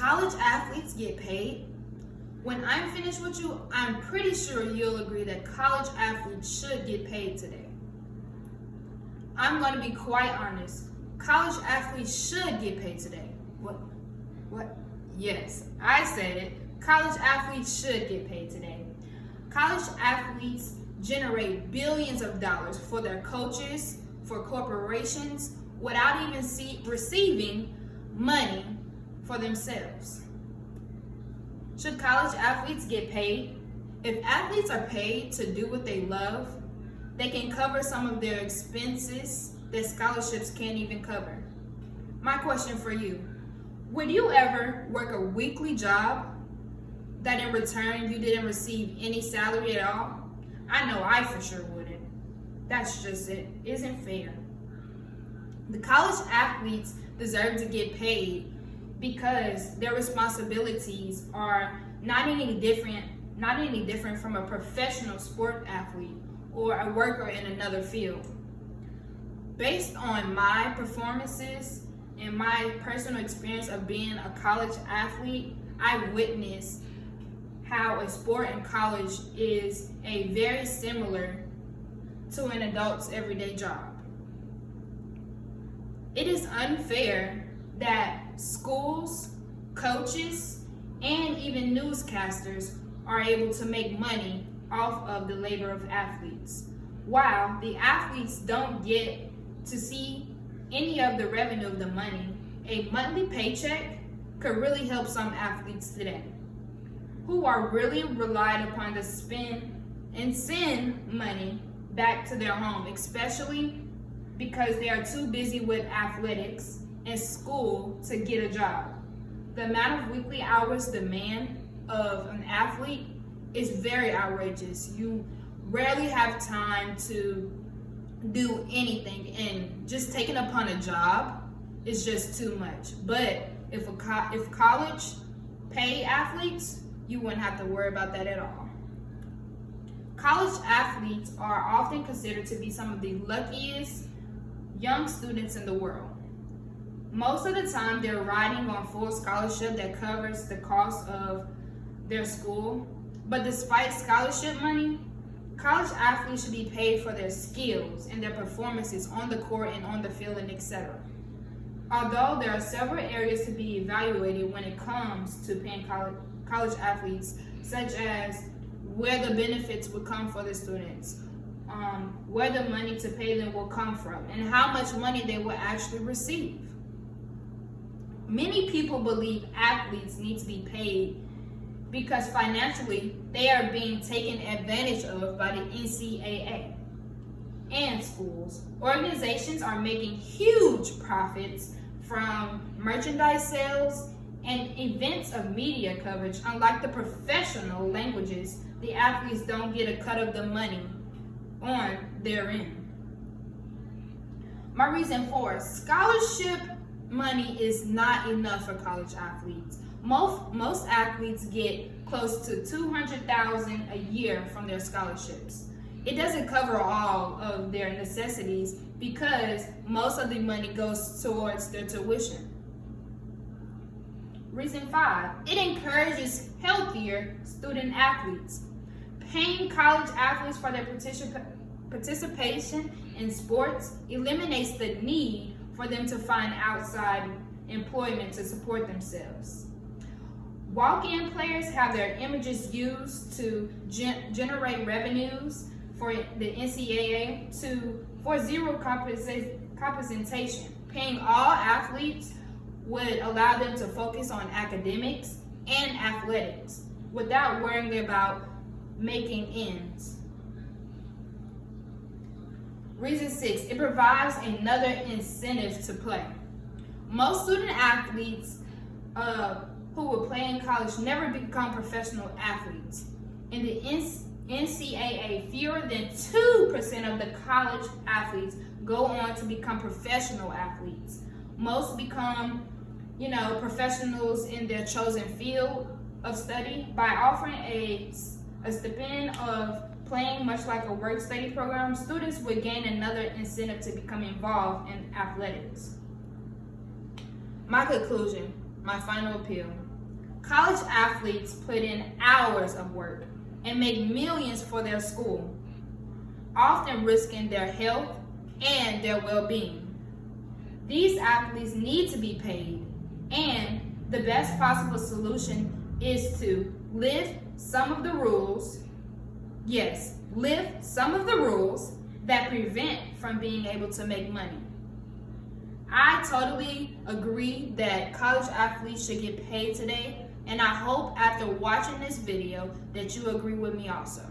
college athletes get paid? When I'm finished with you, I'm pretty sure you'll agree that college athletes should get paid today. I'm going to be quite honest. College athletes should get paid today. What? Yes, I said it. College athletes should get paid today. College athletes generate billions of dollars for their coaches, for corporations, without even receiving money for themselves. Should college athletes get paid? If athletes are paid to do what they love, they can cover some of their expenses that scholarships can't even cover. My question for you, would you ever work a weekly job that in return you didn't receive any salary at all? I know I for sure wouldn't. That's just it. Isn't fair. The college athletes deserve to get paid because their responsibilities are not any different from a professional sport athlete or a worker in another field. Based on my performances and my personal experience of being a college athlete, I witnessed how a sport in college is very similar to an adult's everyday job. It is unfair that schools, coaches, and even newscasters are able to make money off of the labor of athletes, while the athletes don't get to see any of the revenue of the money. A monthly paycheck could really help some athletes today who are really relied upon to spend and send money back to their home, especially because they are too busy with athletics and school to get a job. The amount of weekly hours demand of an athlete is very outrageous. You rarely have time to do anything, and just taking upon a job is just too much. But if college pay athletes, you wouldn't have to worry about that at all. College athletes are often considered to be some of the luckiest young students in the world. Most of the time, they're riding on full scholarship that covers the cost of their school. But despite scholarship money, college athletes should be paid for their skills and their performances on the court and on the field and etc. Although there are several areas to be evaluated when it comes to paying college athletes, such as where the benefits would come for the students, where the money to pay them will come from, and how much money they will actually receive. Many people believe athletes need to be paid because financially they are being taken advantage of by the NCAA and schools. Organizations are making huge profits from merchandise sales and events of media coverage. Unlike the professional languages, the athletes don't get a cut of the money on their end. My reason for scholarship money is not enough for college athletes. Most athletes get close to $200,000 a year from their scholarships. It doesn't cover all of their necessities because most of the money goes towards their tuition. Reason 5, it encourages healthier student athletes. Paying college athletes for their participation in sports eliminates the need for them to find outside employment to support themselves. Walk-in players have their images used to generate revenues for the NCAA for zero compensation. Paying all athletes would allow them to focus on academics and athletics without worrying about making ends. Reason 6, it provides another incentive to play. Most student athletes who will play in college never become professional athletes. In the NCAA, fewer than 2% of the college athletes go on to become professional athletes. Most become, professionals in their chosen field of study by offering a stipend of playing, much like a work study program. Students would gain another incentive to become involved in athletics. My conclusion, my final appeal. College athletes put in hours of work and make millions for their school, often risking their health and their well-being. These athletes need to be paid, and the best possible solution is to lift some of the rules, lift some of the rules that prevent from being able to make money. I totally agree that college athletes should get paid today, and I hope after watching this video that you agree with me also.